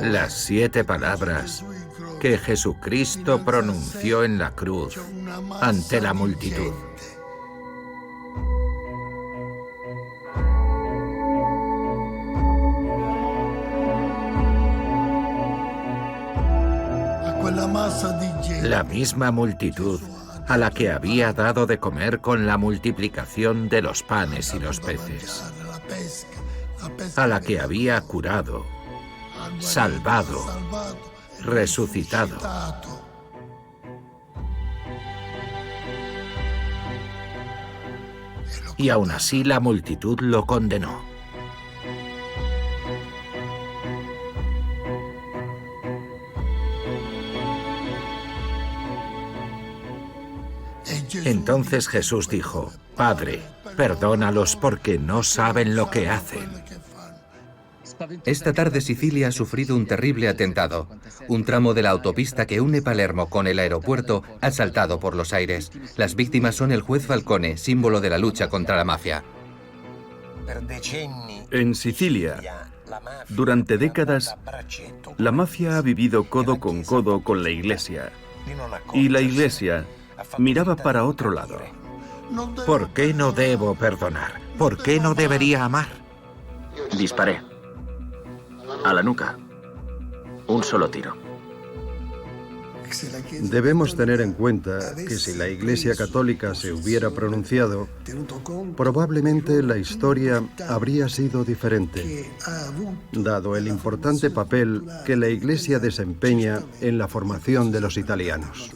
Las 7 palabras que Jesucristo pronunció en la cruz ante la multitud. La misma multitud a la que había dado de comer con la multiplicación de los panes y los peces, a la que había curado, salvado, resucitado. Y aún así la multitud lo condenó. Entonces Jesús dijo: Padre, perdónalos porque no saben lo que hacen. Esta tarde Sicilia ha sufrido un terrible atentado. Un tramo de la autopista que une Palermo con el aeropuerto ha saltado por los aires. Las víctimas son el juez Falcone, símbolo de la lucha contra la mafia. En Sicilia, durante décadas, la mafia ha vivido codo con la Iglesia. Y la Iglesia miraba para otro lado. ¿Por qué no debo perdonar? ¿Por qué no debería amar? Disparé. A la nuca. Un solo tiro. Debemos tener en cuenta que si la Iglesia Católica se hubiera pronunciado, probablemente la historia habría sido diferente, dado el importante papel que la Iglesia desempeña en la formación de los italianos.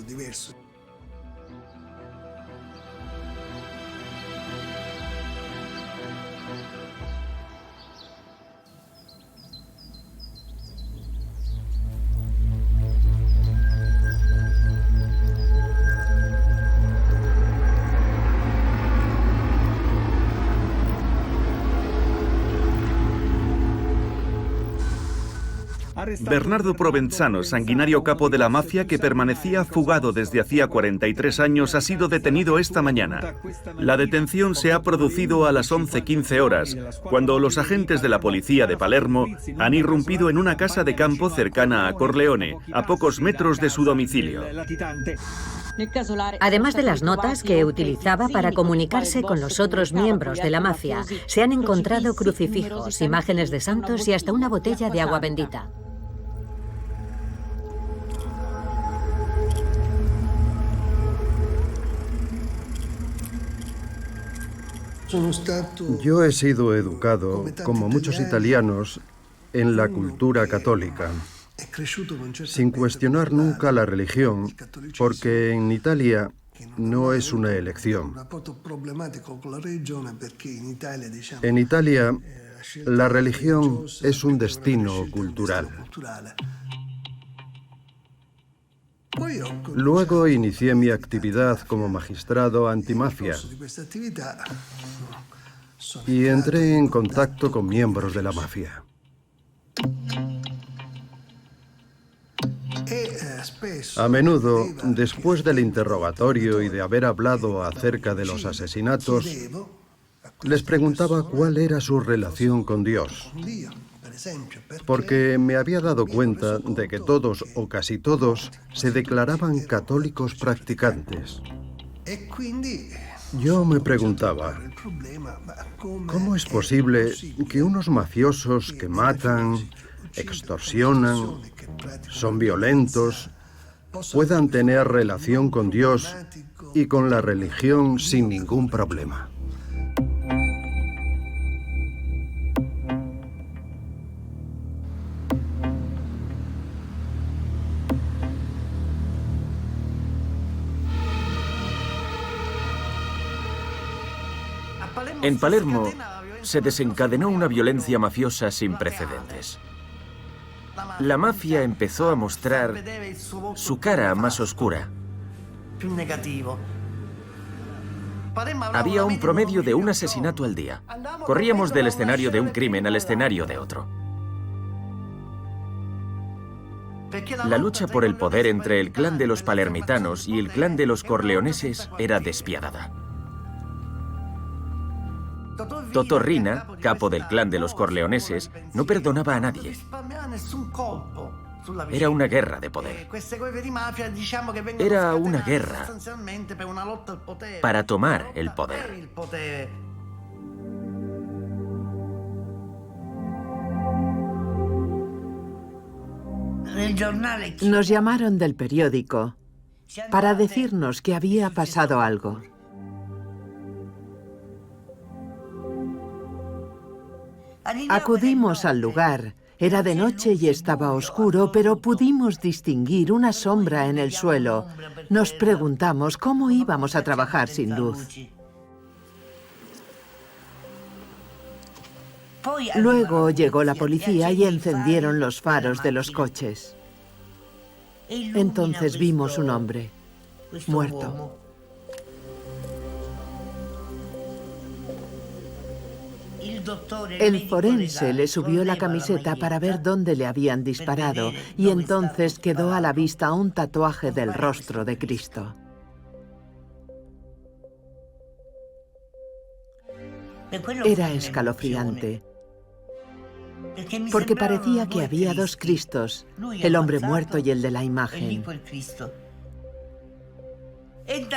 Bernardo Provenzano, sanguinario capo de la mafia que permanecía fugado desde hacía 43 años, ha sido detenido esta mañana. La detención se ha producido a las 11:15 horas, cuando los agentes de la policía de Palermo han irrumpido en una casa de campo cercana a Corleone, a pocos metros de su domicilio. Además de las notas que utilizaba para comunicarse con los otros miembros de la mafia, se han encontrado crucifijos, imágenes de santos y hasta una botella de agua bendita. Yo he sido educado, como muchos italianos, en la cultura católica, sin cuestionar nunca la religión, porque en Italia no es una elección. En Italia, la religión es un destino cultural. Luego inicié mi actividad como magistrado antimafia y entré en contacto con miembros de la mafia. A menudo, después del interrogatorio y de haber hablado acerca de los asesinatos, les preguntaba cuál era su relación con Dios, porque me había dado cuenta de que todos o casi todos se declaraban católicos practicantes. Yo me preguntaba, ¿cómo es posible que unos mafiosos que matan, extorsionan, son violentos, puedan tener relación con Dios y con la religión sin ningún problema? En Palermo se desencadenó una violencia mafiosa sin precedentes. La mafia empezó a mostrar su cara más oscura. Había un promedio de un asesinato al día. Corríamos del escenario de un crimen al escenario de otro. La lucha por el poder entre el clan de los palermitanos y el clan de los corleoneses era despiadada. Totò Riina, capo del clan de los corleoneses, no perdonaba a nadie. Era una guerra de poder. Era una guerra para tomar el poder. Nos llamaron del periódico para decirnos que había pasado algo. Acudimos al lugar. Era de noche y estaba oscuro, pero pudimos distinguir una sombra en el suelo. Nos preguntamos cómo íbamos a trabajar sin luz. Luego llegó la policía y encendieron los faros de los coches. Entonces vimos un hombre muerto. El forense le subió la camiseta para ver dónde le habían disparado y entonces quedó a la vista un tatuaje del rostro de Cristo. Era escalofriante, porque parecía que había dos Cristos, el hombre muerto y el de la imagen.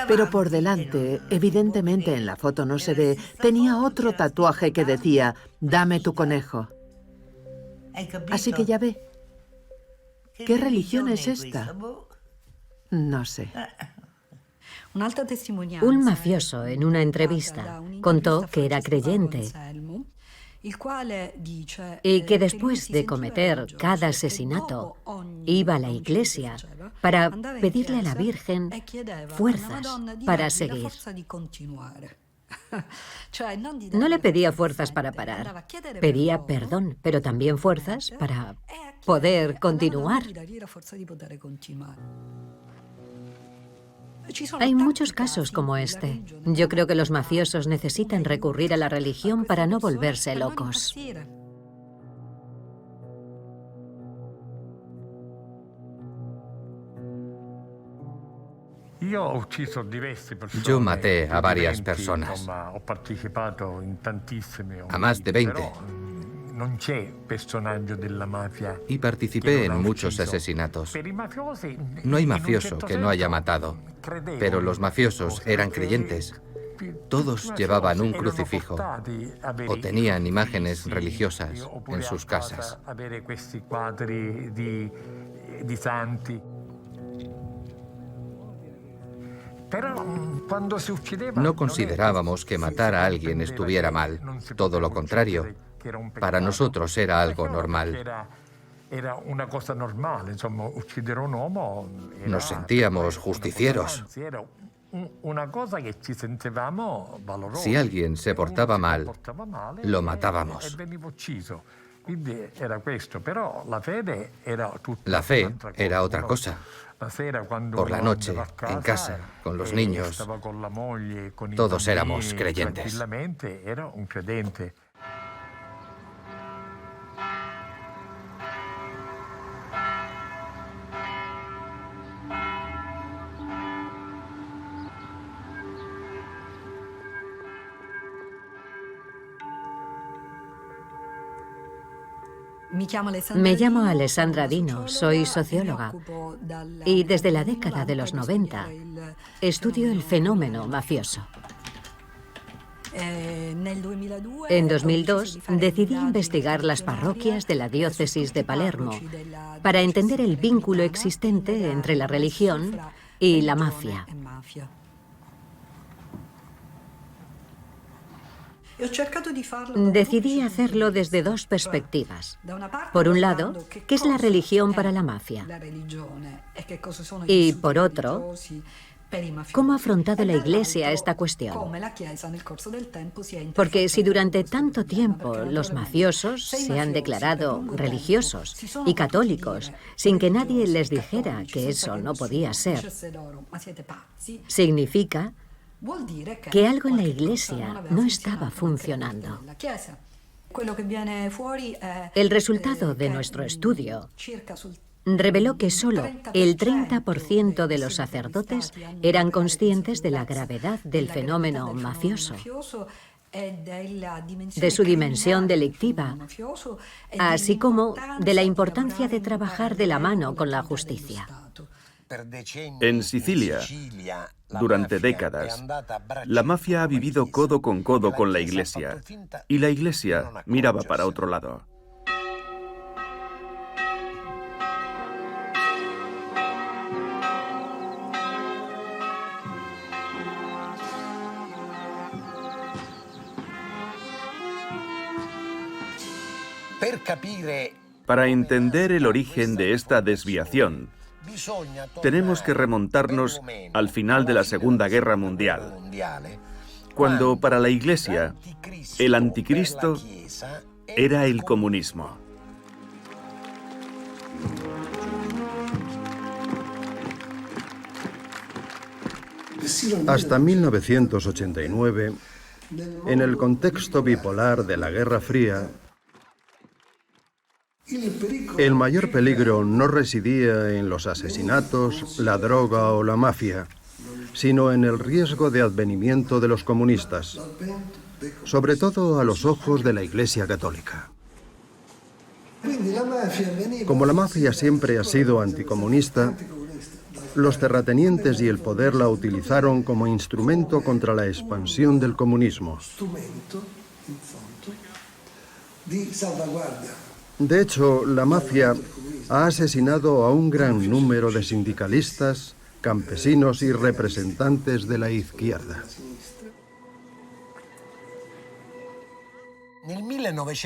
Pero por delante, evidentemente en la foto no se ve, tenía otro tatuaje que decía, «Dame tu conejo». Así que ya ve. ¿Qué religión es esta? No sé. Un mafioso en una entrevista contó que era creyente y que después de cometer cada asesinato iba a la iglesia para pedirle a la Virgen fuerzas para seguir. No le pedía fuerzas para parar, pedía perdón, pero también fuerzas para poder continuar. Hay muchos casos como este. Yo creo que los mafiosos necesitan recurrir a la religión para no volverse locos. Yo maté a varias personas, a más de 20. Y participé en muchos asesinatos. No hay mafioso que no haya matado, pero los mafiosos eran creyentes. Todos llevaban un crucifijo o tenían imágenes religiosas en sus casas. No considerábamos que matar a alguien estuviera mal, todo lo contrario. Para nosotros era algo normal. Nos sentíamos justicieros. Si alguien se portaba mal, lo matábamos. La fe era otra cosa. Por la noche, en casa, con los niños, todos éramos creyentes. Me llamo Alessandra Dino, soy socióloga y desde la década de los 90 estudio el fenómeno mafioso. En 2002 decidí investigar las parroquias de la diócesis de Palermo para entender el vínculo existente entre la religión y la mafia. Decidí hacerlo desde dos perspectivas. Por un lado, ¿qué es la religión para la mafia? Y por otro, ¿cómo ha afrontado la Iglesia esta cuestión? Porque si durante tanto tiempo los mafiosos se han declarado religiosos y católicos sin que nadie les dijera que eso no podía ser, significa que algo en la Iglesia no estaba funcionando. El resultado de nuestro estudio reveló que solo el 30% de los sacerdotes eran conscientes de la gravedad del fenómeno mafioso de su dimensión delictiva, así como de la importancia de trabajar de la mano con la justicia. En Sicilia, durante décadas, la mafia ha vivido codo con la Iglesia, y la Iglesia miraba para otro lado. Para entender el origen de esta desviación, tenemos que remontarnos al final de la Segunda Guerra Mundial, cuando para la Iglesia el anticristo era el comunismo. Hasta 1989, en el contexto bipolar de la Guerra Fría, el mayor peligro no residía en los asesinatos, la droga o la mafia, sino en el riesgo de advenimiento de los comunistas, sobre todo a los ojos de la Iglesia Católica. Como la mafia siempre ha sido anticomunista, los terratenientes y el poder la utilizaron como instrumento contra la expansión del comunismo. De hecho, la mafia ha asesinado a un gran número de sindicalistas, campesinos y representantes de la izquierda.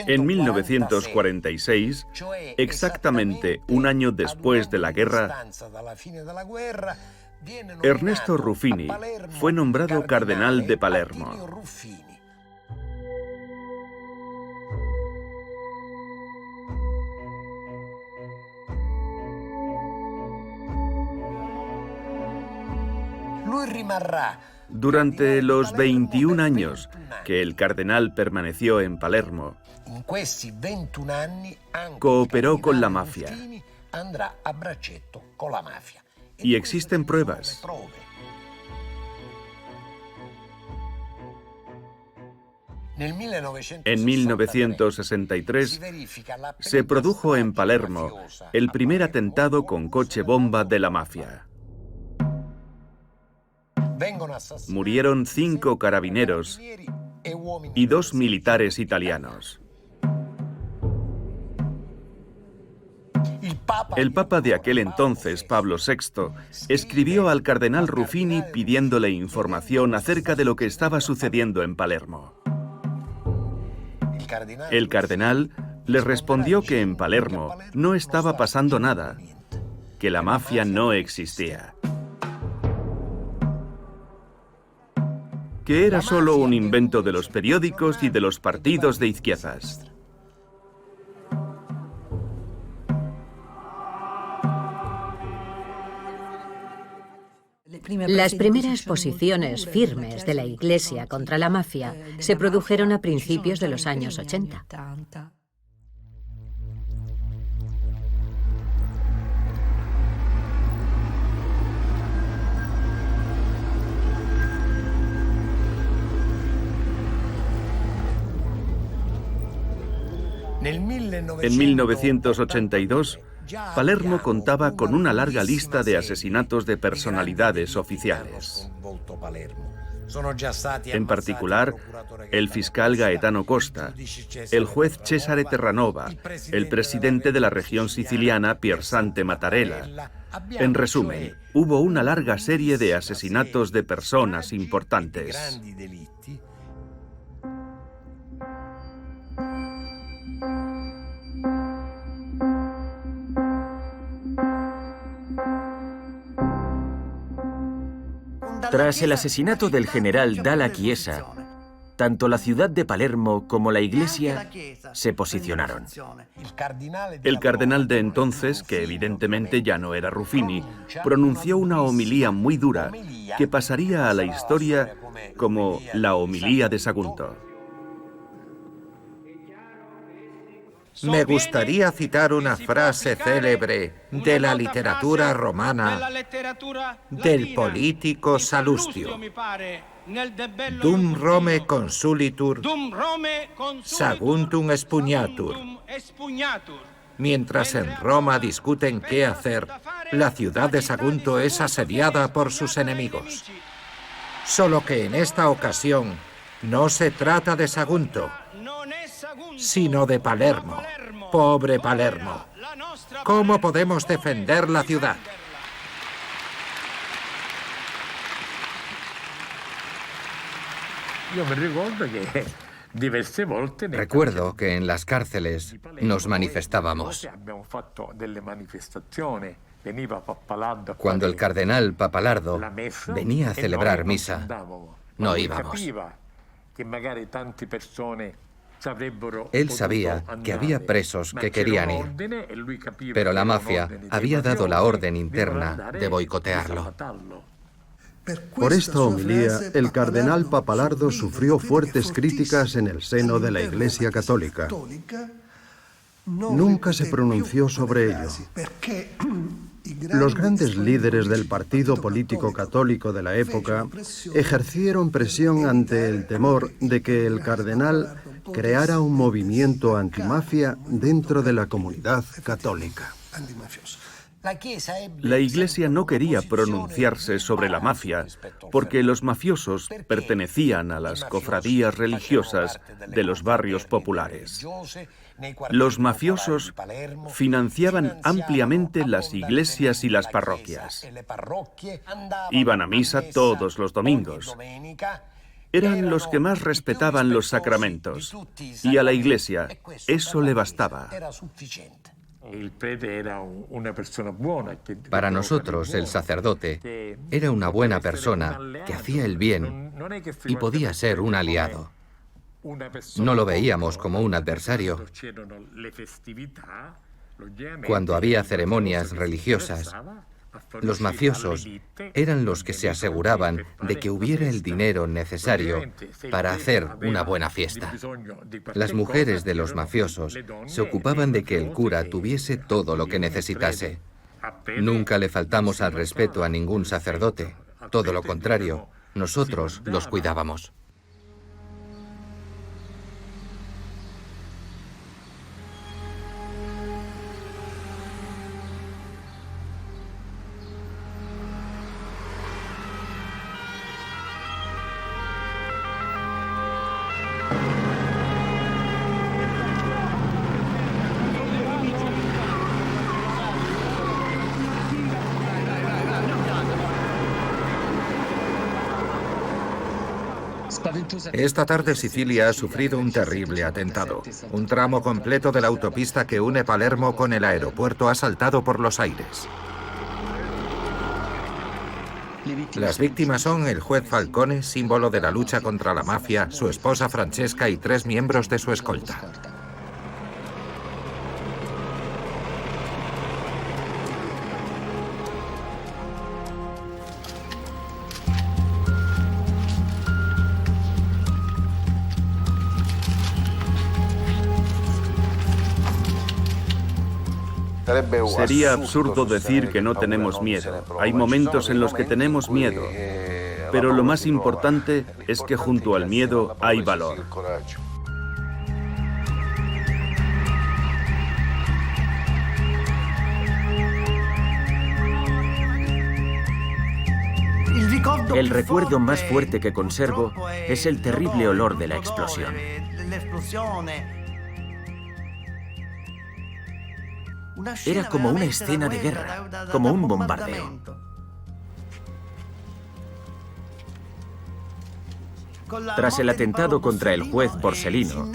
En 1946, exactamente un año después de la guerra, Ernesto Ruffini fue nombrado cardenal de Palermo. Durante los 21 años que el cardenal permaneció en Palermo, cooperó con la mafia. Y existen pruebas. En 1963 se produjo en Palermo el primer atentado con coche bomba de la mafia. Murieron 5 carabineros y 2 militares italianos. El papa de aquel entonces, Pablo VI, escribió al cardenal Ruffini pidiéndole información acerca de lo que estaba sucediendo en Palermo. El cardenal le respondió que en Palermo no estaba pasando nada, que la mafia no existía, que era solo un invento de los periódicos y de los partidos de izquierdas. Las primeras posiciones firmes de la Iglesia contra la mafia se produjeron a principios de los años 80. En 1982, Palermo contaba con una larga lista de asesinatos de personalidades oficiales. En particular, el fiscal Gaetano Costa, el juez Cesare Terranova, el presidente de la región siciliana Piersante Mattarella. En resumen, hubo una larga serie de asesinatos de personas importantes. Tras el asesinato del general Dalla Chiesa, tanto la ciudad de Palermo como la Iglesia se posicionaron. El cardenal de entonces, que evidentemente ya no era Ruffini, pronunció una homilía muy dura que pasaría a la historia como la homilía de Sagunto. Me gustaría citar una frase célebre de la literatura romana del político Salustio. Dum Rome consulitur, saguntum expugnatur. Mientras en Roma discuten qué hacer, la ciudad de Sagunto es asediada por sus enemigos. Solo que en esta ocasión no se trata de Sagunto, sino de Palermo. Pobre Palermo. ¿Cómo podemos defender la ciudad? Recuerdo que en las cárceles nos manifestábamos. Cuando el cardenal Papalardo venía a celebrar misa, no íbamos. Él sabía que había presos que querían ir, pero la mafia había dado la orden interna de boicotearlo. Por esta homilía, el cardenal Papalardo sufrió fuertes críticas en el seno de la Iglesia Católica. Nunca se pronunció sobre ello. Los grandes líderes del partido político católico de la época ejercieron presión ante el temor de que el cardenal creara un movimiento antimafia dentro de la comunidad católica. La Iglesia no quería pronunciarse sobre la mafia porque los mafiosos pertenecían a las cofradías religiosas de los barrios populares. Los mafiosos financiaban ampliamente las iglesias y las parroquias. Iban a misa todos los domingos. Eran los que más respetaban los sacramentos, y a la Iglesia eso le bastaba. Para nosotros, el sacerdote era una buena persona que hacía el bien y podía ser un aliado. No lo veíamos como un adversario. Cuando había ceremonias religiosas, los mafiosos eran los que se aseguraban de que hubiera el dinero necesario para hacer una buena fiesta. Las mujeres de los mafiosos se ocupaban de que el cura tuviese todo lo que necesitase. Nunca le faltamos al respeto a ningún sacerdote. Todo lo contrario, nosotros los cuidábamos. Esta tarde Sicilia ha sufrido un terrible atentado. Un tramo completo de la autopista que une Palermo con el aeropuerto ha saltado por los aires. Las víctimas son el juez Falcone, símbolo de la lucha contra la mafia, su esposa Francesca y 3 miembros de su escolta. Sería absurdo decir que no tenemos miedo. Hay momentos en los que tenemos miedo, pero lo más importante es que junto al miedo hay valor. El recuerdo más fuerte que conservo es el terrible olor de la explosión. Era como una escena de guerra, como un bombardeo. Tras el atentado contra el juez Borsellino,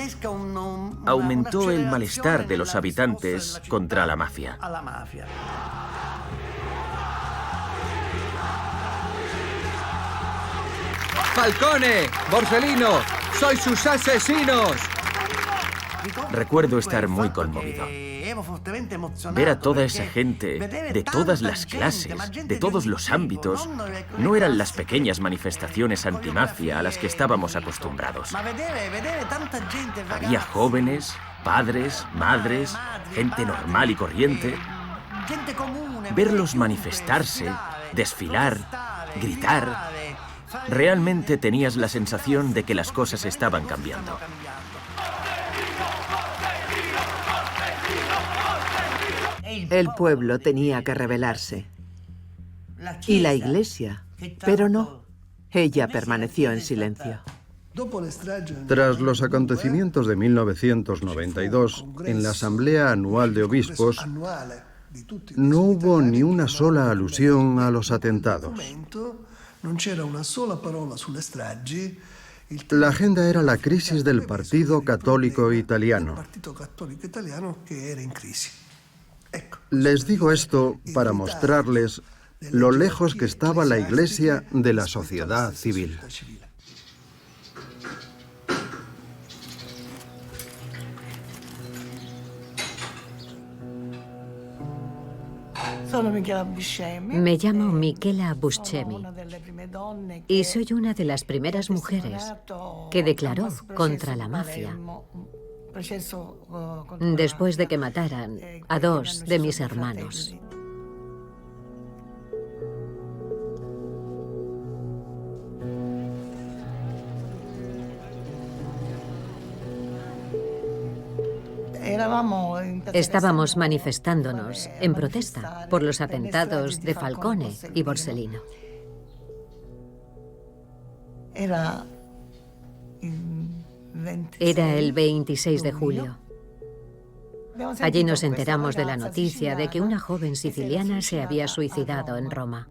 aumentó el malestar de los habitantes contra la mafia. ¡Falcone! ¡Borsellino! ¡Sois sus asesinos! Recuerdo estar muy conmovido. Ver a toda esa gente, de todas las clases, de todos los ámbitos, no eran las pequeñas manifestaciones antimafia a las que estábamos acostumbrados. Había jóvenes, padres, madres, gente normal y corriente. Verlos manifestarse, desfilar, gritar, Realmente tenías la sensación de que las cosas estaban cambiando. El pueblo tenía que rebelarse. Y la Iglesia, pero no. Ella permaneció en silencio. Tras los acontecimientos de 1992, en la Asamblea Anual de Obispos, no hubo ni una sola alusión a los atentados. La agenda era la crisis del Partido Católico Italiano. Les digo esto para mostrarles lo lejos que estaba la Iglesia de la sociedad civil. Me llamo Michela Buscemi y soy una de las primeras mujeres que declaró contra la mafia después de que mataran a 2 de mis hermanos. Estábamos manifestándonos en protesta por los atentados de Falcone y Borsellino. Era el 26 de julio. Allí nos enteramos de la noticia de que una joven siciliana se había suicidado en Roma.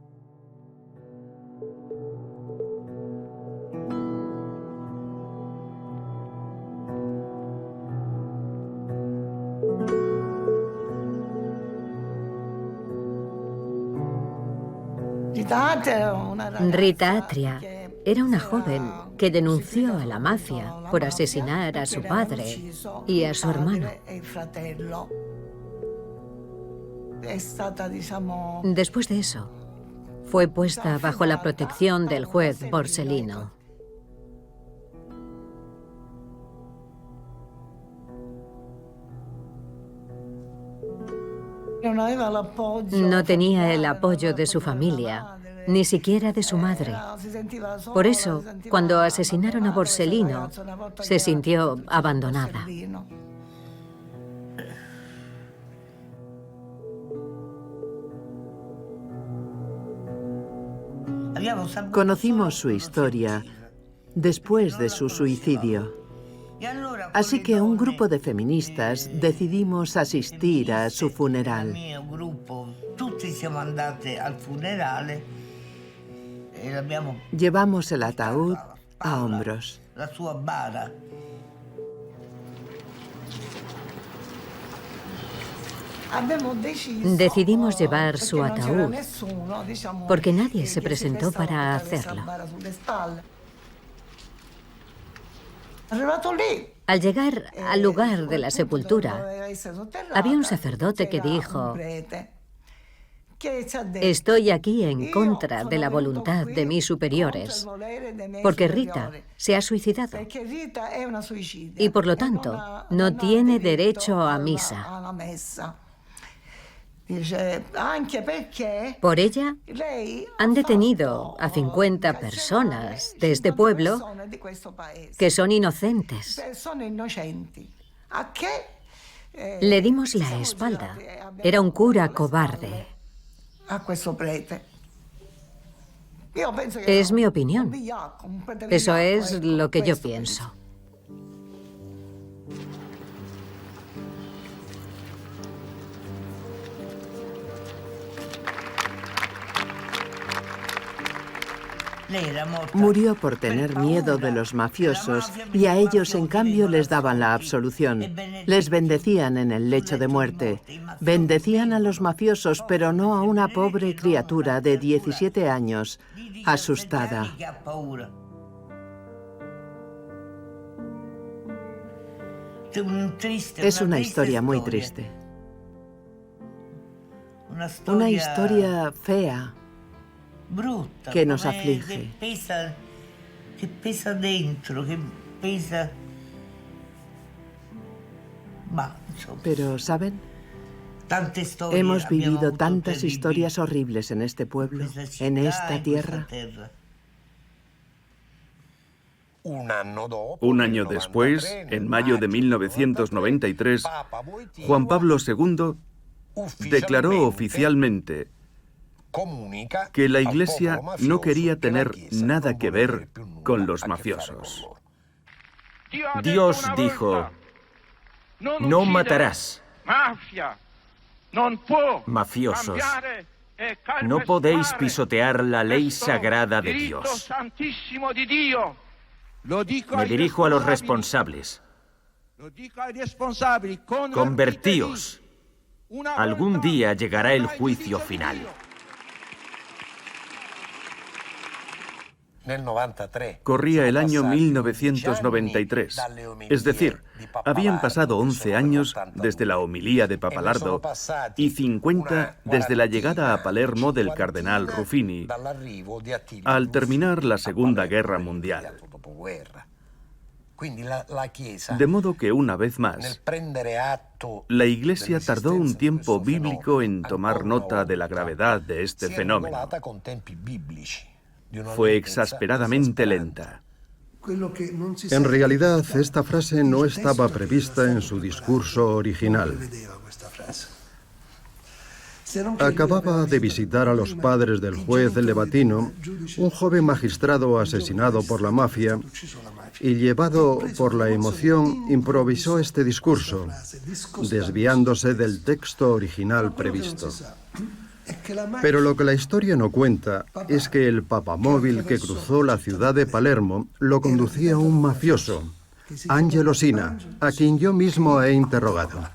Rita Atria era una joven que denunció a la mafia por asesinar a su padre y a su hermano. Después de eso, fue puesta bajo la protección del juez Borsellino. No tenía el apoyo de su familia, ni siquiera de su madre. Por eso, cuando asesinaron a Borsellino, se sintió abandonada. Conocimos su historia después de su suicidio. Así que un grupo de feministas decidimos asistir a su funeral. Llevamos el ataúd a hombros. Decidimos llevar su ataúd porque nadie se presentó para hacerlo. Al llegar al lugar de la sepultura, había un sacerdote que dijo: estoy aquí en contra de la voluntad de mis superiores, porque Rita se ha suicidado y por lo tanto no tiene derecho a misa. Por ella han detenido a 50 personas de este pueblo que son inocentes. Le dimos la espalda. Era un cura cobarde. Es mi opinión. Eso es lo que yo pienso. Murió por tener miedo de los mafiosos y a ellos, en cambio, les daban la absolución. Les bendecían en el lecho de muerte. Bendecían a los mafiosos, pero no a una pobre criatura de 17 años, asustada. Es una historia muy triste. Una historia fea, que nos aflige. Pero, ¿saben? Hemos vivido tantas historias horribles en este pueblo, en esta tierra. Un año después, en mayo de 1993, Juan Pablo II declaró oficialmente que la Iglesia no quería tener nada que ver con los mafiosos. Dios dijo: no matarás. Mafiosos, no podéis pisotear la ley sagrada de Dios. Me dirijo a los responsables. Convertíos. Algún día llegará el juicio final. Corría el año 1993, es decir, habían pasado 11 años desde la homilía de Papalardo y 50 desde la llegada a Palermo del cardenal Ruffini, al terminar la Segunda Guerra Mundial. De modo que, una vez más, la Iglesia tardó un tiempo bíblico en tomar nota de la gravedad de este fenómeno. Fue exasperadamente lenta. En realidad, esta frase no estaba prevista en su discurso original. Acababa de visitar a los padres del juez Levatino, un joven magistrado asesinado por la mafia, y llevado por la emoción, improvisó este discurso, desviándose del texto original previsto. Pero lo que la historia no cuenta es que el papamóvil que cruzó la ciudad de Palermo lo conducía un mafioso, Angelo Sina, a quien yo mismo he interrogado.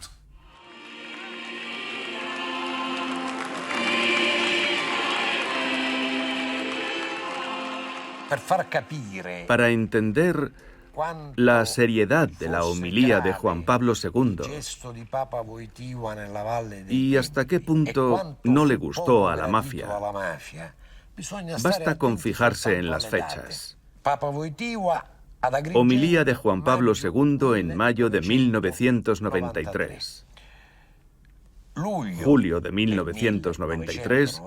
Para entender la seriedad de la homilía de Juan Pablo II y hasta qué punto no le gustó a la mafia, basta con fijarse en las fechas. Homilía de Juan Pablo II en mayo de 1993. Julio de 1993.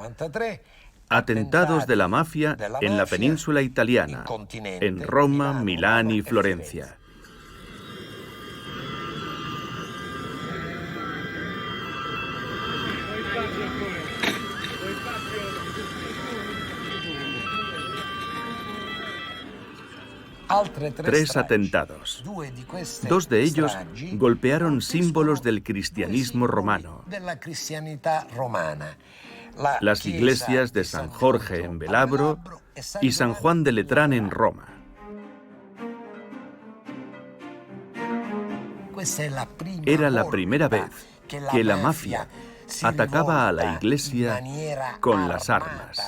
Atentados de la mafia en la península italiana, en Roma, Milán y Florencia. Tres atentados. Dos de ellos golpearon símbolos del cristianismo romano. Las iglesias de San Jorge en Velabro y San Juan de Letrán en Roma. Era la primera vez que la mafia atacaba a la iglesia con las armas.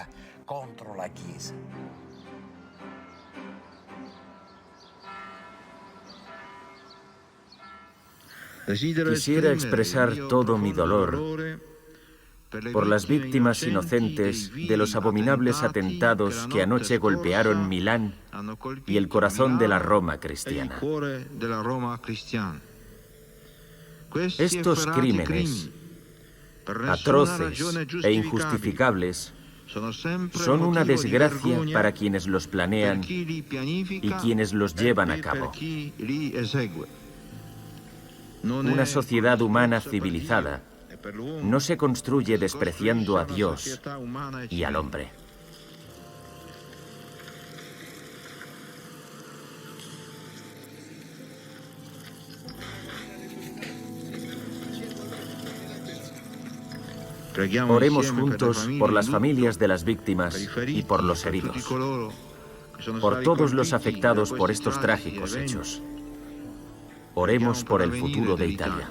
Quisiera expresar todo mi dolor por las víctimas inocentes de los abominables atentados que anoche golpearon Milán y el corazón de la Roma cristiana. Estos crímenes, atroces e injustificables, son una desgracia para quienes los planean y quienes los llevan a cabo. Una sociedad humana civilizada no se construye despreciando a Dios y al hombre. Oremos juntos por las familias de las víctimas y por los heridos, por todos los afectados por estos trágicos hechos. Oremos por el futuro de Italia.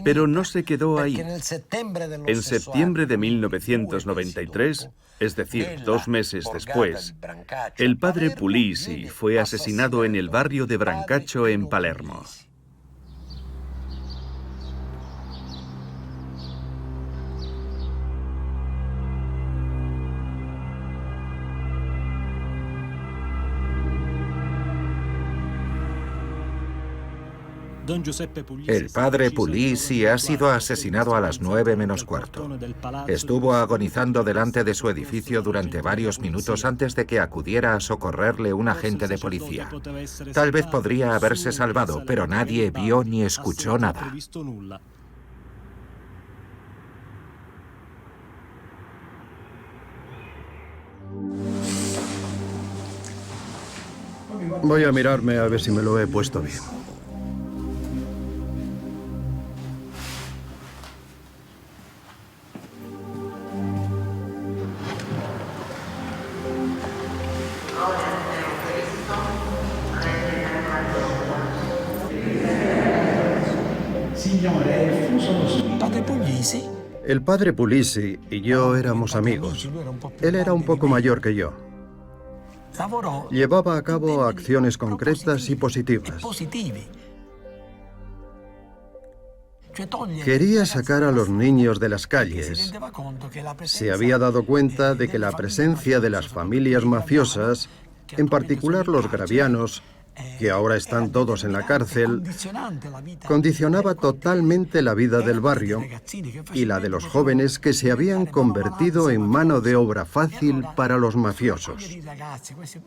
Pero no se quedó ahí. En septiembre de 1993, es decir, 2 meses después, el padre Pulisi fue asesinado en el barrio de Brancaccio en Palermo. El padre Pulisi ha sido asesinado a las 9 menos cuarto. Estuvo agonizando delante de su edificio durante varios minutos antes de que acudiera a socorrerle un agente de policía. Tal vez podría haberse salvado, pero nadie vio ni escuchó nada. Voy a mirarme a ver si me lo he puesto bien. El padre Pulisi y yo éramos amigos. Él era un poco mayor que yo. Llevaba a cabo acciones concretas y positivas. Quería sacar a los niños de las calles. Se había dado cuenta de que la presencia de las familias mafiosas, en particular los Gravianos, que ahora están todos en la cárcel, condicionaba totalmente la vida del barrio y la de los jóvenes que se habían convertido en mano de obra fácil para los mafiosos,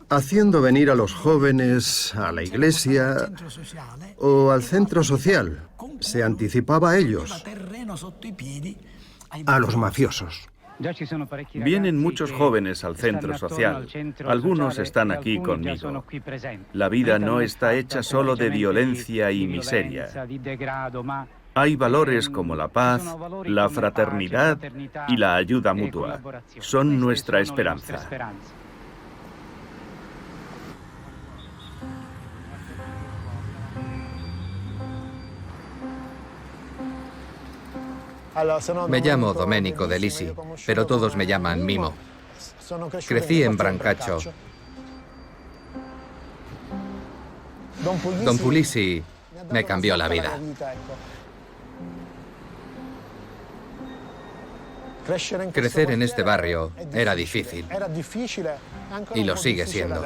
haciendo venir a los jóvenes a la iglesia o al centro social. Se anticipaba a ellos, a los mafiosos. Vienen muchos jóvenes al centro social. Algunos están aquí conmigo. La vida no está hecha solo de violencia y miseria. Hay valores como la paz, la fraternidad y la ayuda mutua. Son nuestra esperanza. Me llamo Domenico De Lisi, pero todos me llaman Mimo. Crecí en Brancaccio. Don Pulisi me cambió la vida. Crecer en este barrio era difícil. Y lo sigue siendo.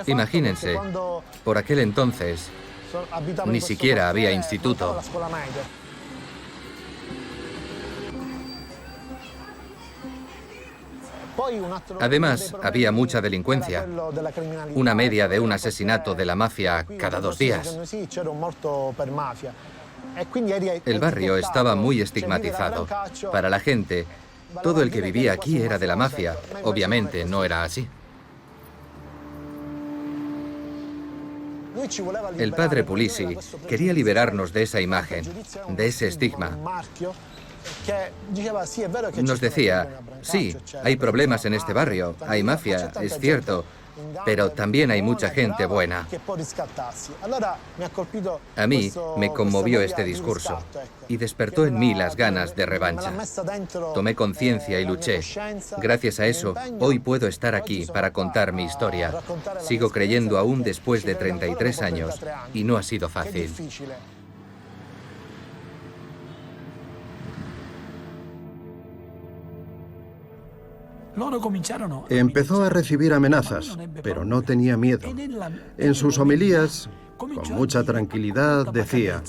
Imagínense, por aquel entonces ni siquiera había instituto. Además, había mucha delincuencia, una media de un asesinato de la mafia cada 2 días. El barrio estaba muy estigmatizado. Para la gente, todo el que vivía aquí era de la mafia. Obviamente no era así. El padre Pulisi quería liberarnos de esa imagen, de ese estigma. Nos decía, sí, hay problemas en este barrio, hay mafia, es cierto, pero también hay mucha gente buena. A mí me conmovió este discurso y despertó en mí las ganas de revancha. Tomé conciencia y luché. Gracias a eso, hoy puedo estar aquí para contar mi historia. Sigo creyendo aún después de 33 años y no ha sido fácil. Empezó a recibir amenazas, pero no tenía miedo. En sus homilías, con mucha tranquilidad, decía: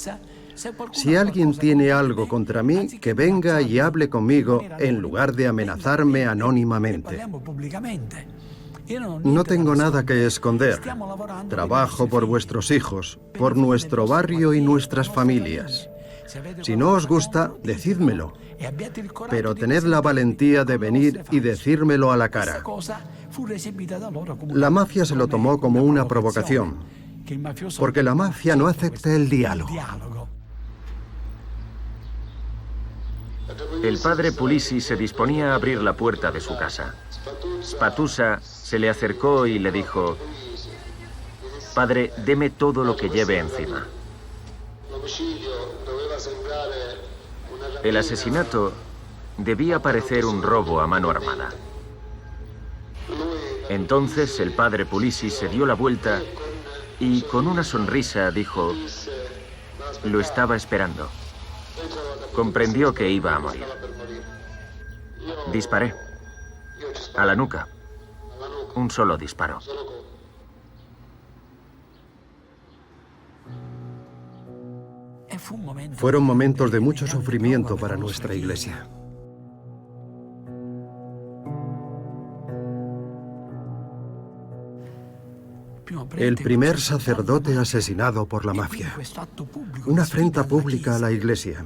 si alguien tiene algo contra mí, que venga y hable conmigo en lugar de amenazarme anónimamente. No tengo nada que esconder. Trabajo por vuestros hijos, por nuestro barrio y nuestras familias. Si no os gusta, decídmelo. Pero tened la valentía de venir y decírmelo a la cara. La mafia se lo tomó como una provocación, porque la mafia no acepta el diálogo. El padre Pulisi se disponía a abrir la puerta de su casa. Spatusa se le acercó y le dijo: «Padre, deme todo lo que lleve encima». El asesinato debía parecer un robo a mano armada. Entonces el padre Pulisi se dio la vuelta y con una sonrisa dijo: «Lo estaba esperando». Comprendió que iba a morir. Disparé. A la nuca. Un solo disparo. Fueron momentos de mucho sufrimiento para nuestra iglesia. El primer sacerdote asesinado por la mafia. Una afrenta pública a la iglesia.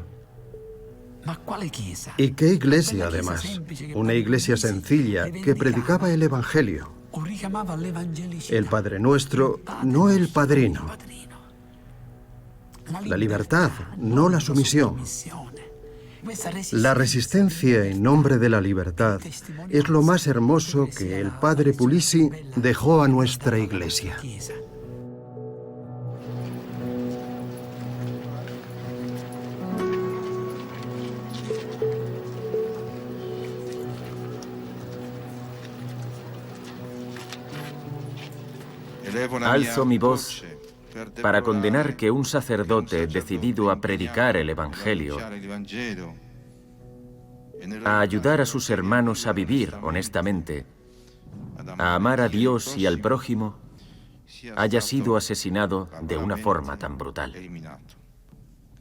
¿Y qué iglesia, además? Una iglesia sencilla que predicaba el Evangelio. El Padre Nuestro, no el padrino. La libertad, no la sumisión. La resistencia en nombre de la libertad es lo más hermoso que el Padre Puglisi dejó a nuestra iglesia. Alzo mi voz para condenar que un sacerdote decidido a predicar el Evangelio, a ayudar a sus hermanos a vivir honestamente, a amar a Dios y al prójimo, haya sido asesinado de una forma tan brutal.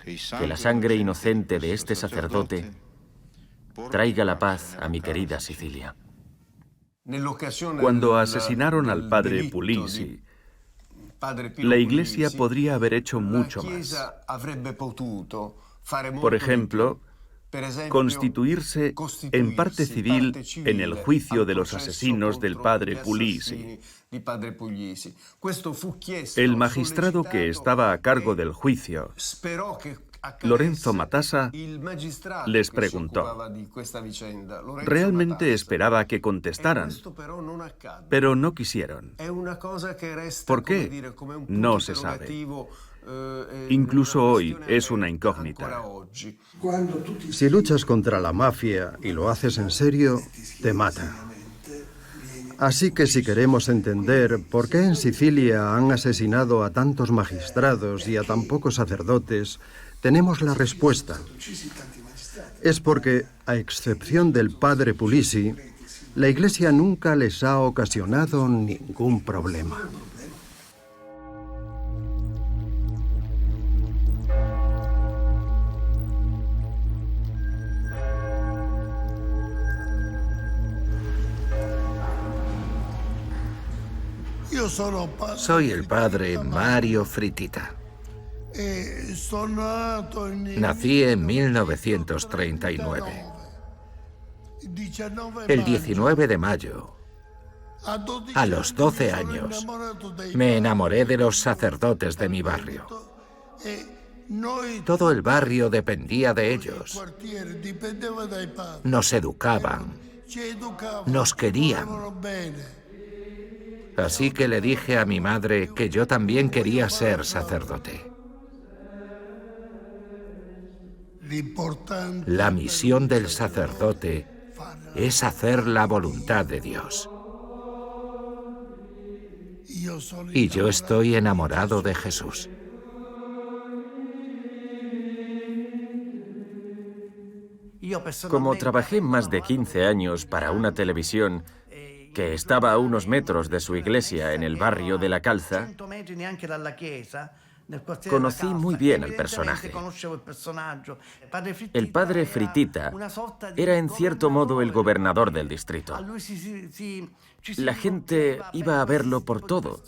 Que la sangre inocente de este sacerdote traiga la paz a mi querida Sicilia. Cuando asesinaron al padre Puglisi, la Iglesia podría haber hecho mucho más. Por ejemplo, constituirse en parte civil en el juicio de los asesinos del padre Puglisi. El magistrado que estaba a cargo del juicio, Lorenzo Matassa, les preguntó. Realmente esperaba que contestaran, pero no quisieron. ¿Por qué? No se sabe. Incluso hoy es una incógnita. Si luchas contra la mafia y lo haces en serio, te matan. Así que si queremos entender por qué en Sicilia han asesinado a tantos magistrados y a tan pocos sacerdotes, tenemos la respuesta. Es porque, a excepción del padre Puglisi, la Iglesia nunca les ha ocasionado ningún problema. Soy el padre Mario Fritita. Nací en 1939. El 19 de mayo, a los 12 años, me enamoré de los sacerdotes de mi barrio. Todo el barrio dependía de ellos. Nos educaban, nos querían. Así que le dije a mi madre que yo también quería ser sacerdote. La misión del sacerdote es hacer la voluntad de Dios. Y yo estoy enamorado de Jesús. Como trabajé más de 15 años para una televisión que estaba a unos metros de su iglesia en el barrio de La Calza, conocí muy bien al personaje. El padre Fritita era en cierto modo el gobernador del distrito. La gente iba a verlo por todo,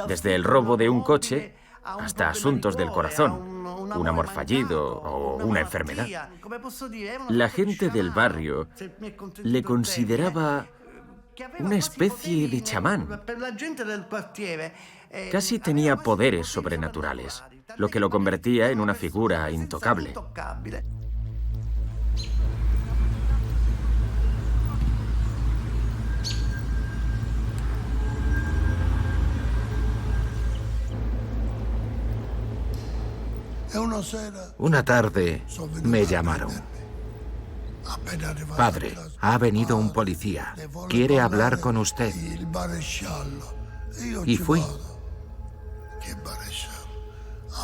desde el robo de un coche hasta asuntos del corazón, un amor fallido o una enfermedad. La gente del barrio le consideraba una especie de chamán. Casi tenía poderes sobrenaturales, lo que lo convertía en una figura intocable. Una tarde me llamaron. Padre, ha venido un policía. Quiere hablar con usted. Y fui.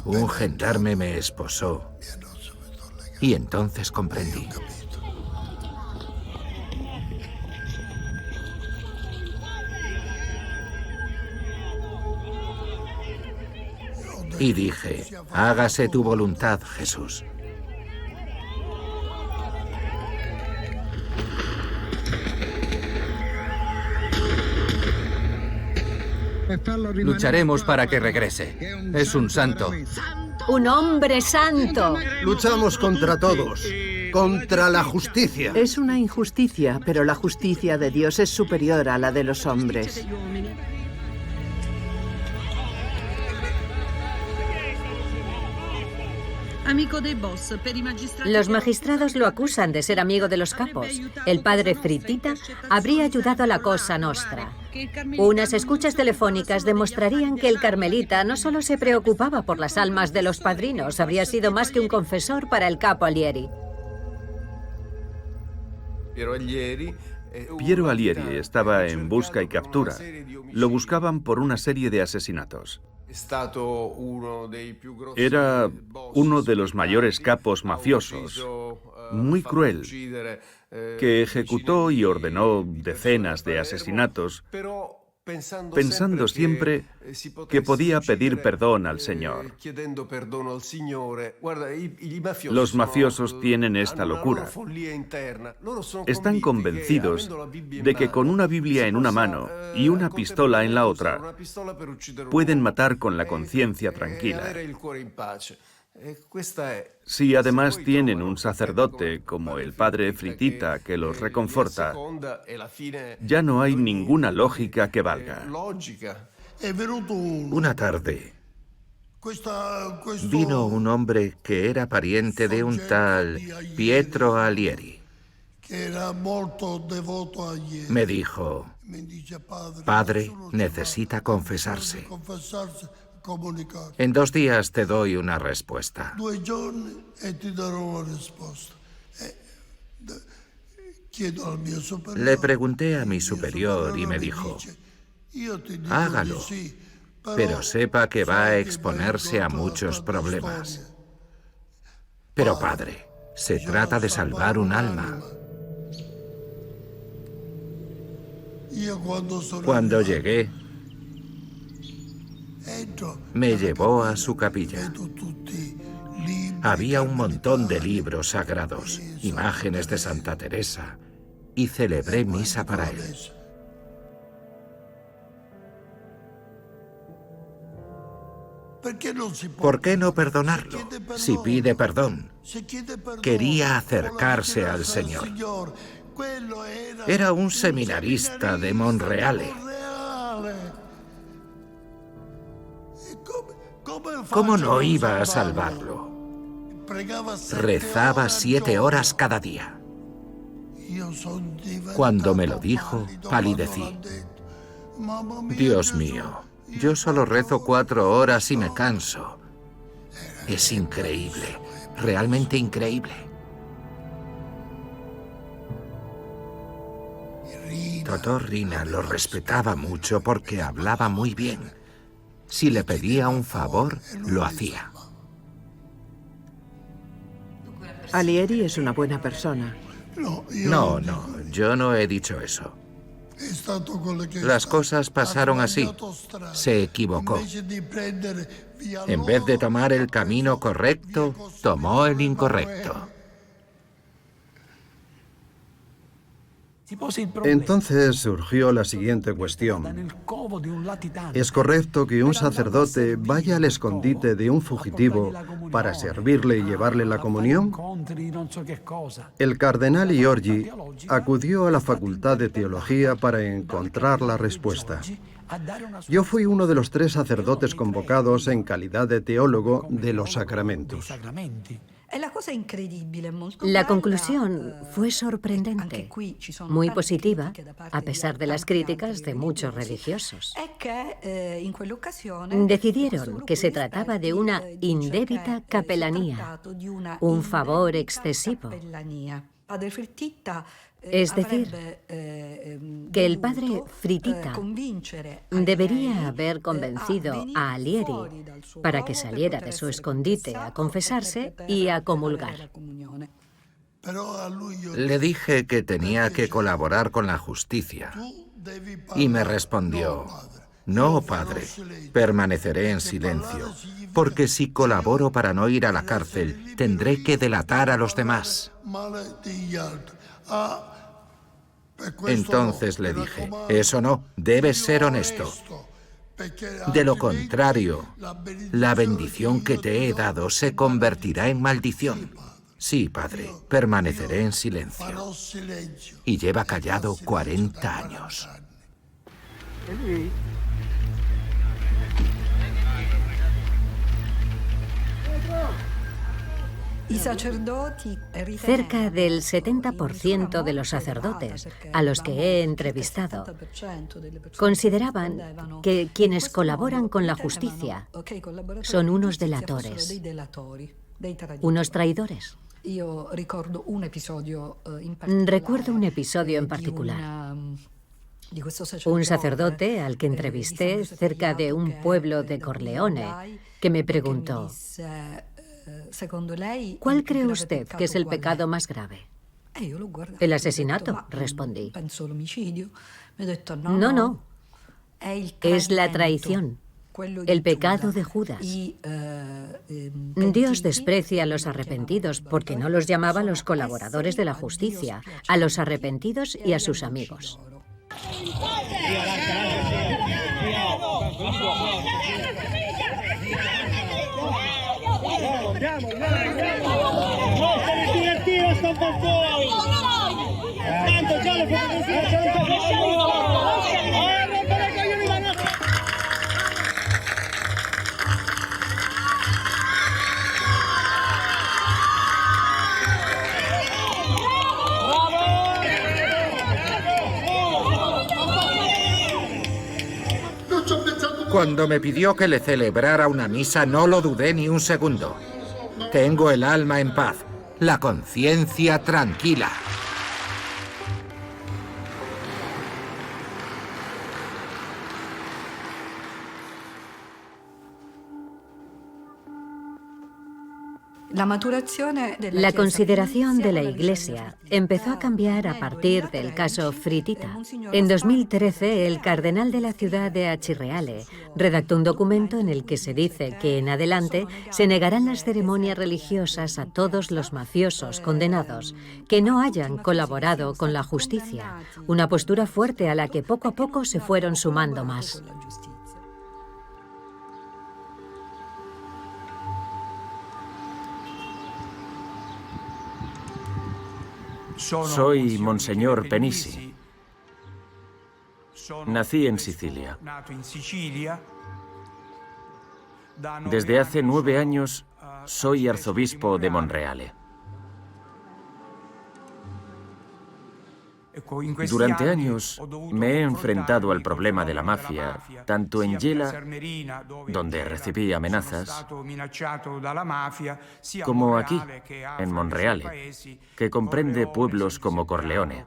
Un gendarme me esposó. Y entonces comprendí. Y dije, hágase tu voluntad, Jesús. Lucharemos para que regrese. Es un santo. ¡Un hombre santo! Luchamos contra todos, contra la justicia. Es una injusticia, pero la justicia de Dios es superior a la de los hombres. Los magistrados lo acusan de ser amigo de los capos. El padre Fritita habría ayudado a la Cosa Nostra. Unas escuchas telefónicas demostrarían que el carmelita no solo se preocupaba por las almas de los padrinos, habría sido más que un confesor para el capo Alieri. Piero Alieri estaba en busca y captura. Lo buscaban por una serie de asesinatos. Era uno de los mayores capos mafiosos, muy cruel, que ejecutó y ordenó decenas de asesinatos, pensando siempre que podía pedir perdón al Señor. Los mafiosos tienen esta locura. Están convencidos de que con una Biblia en una mano y una pistola en la otra pueden matar con la conciencia tranquila. Si además tienen un sacerdote como el padre Fritita que los reconforta, ya no hay ninguna lógica que valga. Una tarde vino un hombre que era pariente de un tal Pietro Alieri. Me dijo, padre, necesita confesarse. En 2 días te doy una respuesta. Le pregunté a mi superior y me dijo, hágalo, pero sepa que va a exponerse a muchos problemas. Pero padre, se trata de salvar un alma. Cuando llegué, me llevó a su capilla. Había un montón de libros sagrados, imágenes de Santa Teresa, y celebré misa para él. ¿Por qué no perdonarlo? Si pide perdón, quería acercarse al Señor. Era un seminarista de Monreale. ¿Cómo no iba a salvarlo? Rezaba 7 horas cada día. Cuando me lo dijo, palidecí. Dios mío, yo solo rezo 4 horas y me canso. Es increíble, realmente increíble. Dottor Riina lo respetaba mucho porque hablaba muy bien. Si le pedía un favor, lo hacía. Alieri es una buena persona. No, yo no he dicho eso. Las cosas pasaron así. Se equivocó. En vez de tomar el camino correcto, tomó el incorrecto. Entonces surgió la siguiente cuestión. ¿Es correcto que un sacerdote vaya al escondite de un fugitivo para servirle y llevarle la comunión? El cardenal Giorgi acudió a la Facultad de Teología para encontrar la respuesta. Yo fui uno de los 3 sacerdotes convocados en calidad de teólogo de los sacramentos. La conclusión fue sorprendente, muy positiva, a pesar de las críticas de muchos religiosos. Decidieron que se trataba de una indebita capelanía, un favor excesivo. Es decir, que el padre Fritita debería haber convencido a Alieri para que saliera de su escondite a confesarse y a comulgar. Le dije que tenía que colaborar con la justicia y me respondió, No, padre, permaneceré en silencio, porque si colaboro para no ir a la cárcel, tendré que delatar a los demás. Entonces le dije, eso no, debes ser honesto. De lo contrario, la bendición que te he dado se convertirá en maldición. Sí, padre, permaneceré en silencio. Y lleva callado 40 años. Cerca del 70% de los sacerdotes a los que he entrevistado consideraban que quienes colaboran con la justicia son unos delatores, unos traidores. Recuerdo un episodio en particular. Un sacerdote al que entrevisté cerca de un pueblo de Corleone que me preguntó: ¿cuál cree usted que es el pecado más grave? El asesinato, respondí. No. Es la traición, el pecado de Judas. Dios desprecia a los arrepentidos porque no los llamaba los colaboradores de la justicia, a los arrepentidos y a sus amigos. Cuando me pidió que le celebrara una misa, no lo dudé ni un segundo. Tengo el alma en paz, la conciencia tranquila. La consideración de la Iglesia empezó a cambiar a partir del caso Fritita. En 2013, el cardenal de la ciudad de Acireale redactó un documento en el que se dice que en adelante se negarán las ceremonias religiosas a todos los mafiosos condenados que no hayan colaborado con la justicia, una postura fuerte a la que poco a poco se fueron sumando más. Soy Monseñor Penisi. Nací en Sicilia. Desde hace 9 años soy arzobispo de Monreale. Durante años me he enfrentado al problema de la mafia, tanto en Gela, donde recibí amenazas, como aquí, en Monreale, que comprende pueblos como Corleone,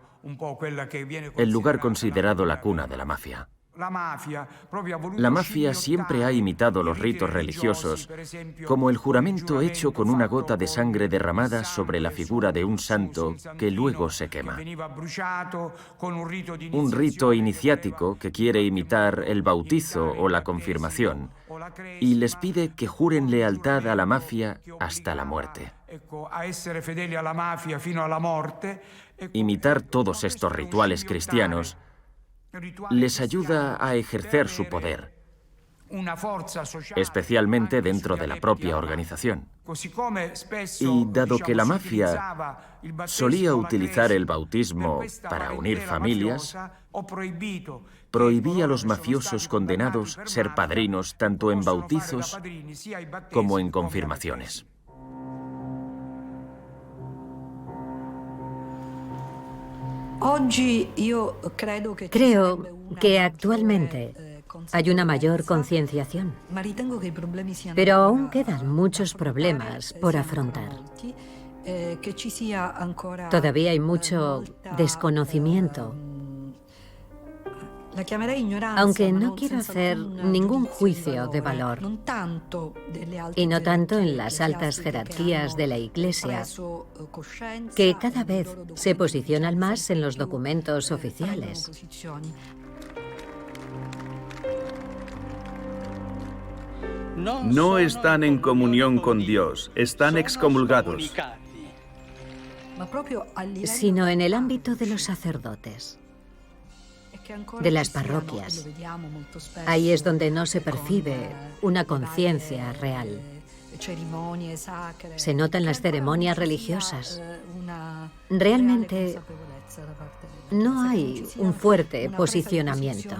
el lugar considerado la cuna de la mafia. La mafia siempre ha imitado los ritos religiosos, como el juramento hecho con una gota de sangre derramada sobre la figura de un santo que luego se quema. Un rito iniciático que quiere imitar el bautizo o la confirmación y les pide que juren lealtad a la mafia hasta la muerte. Imitar todos estos rituales cristianos les ayuda a ejercer su poder, especialmente dentro de la propia organización. Y dado que la mafia solía utilizar el bautismo para unir familias, prohibí a los mafiosos condenados ser padrinos tanto en bautizos como en confirmaciones. Creo que actualmente hay una mayor concienciación, pero aún quedan muchos problemas por afrontar. Todavía hay mucho desconocimiento. Aunque no quiero hacer ningún juicio de valor, y no tanto en las altas jerarquías de la Iglesia, que cada vez se posicionan más en los documentos oficiales. no están en comunión con Dios, están excomulgados. Sino en el ámbito de los sacerdotes, de las parroquias. Ahí es donde no se percibe una conciencia real. Se nota en las ceremonias religiosas. Realmente no hay un fuerte posicionamiento.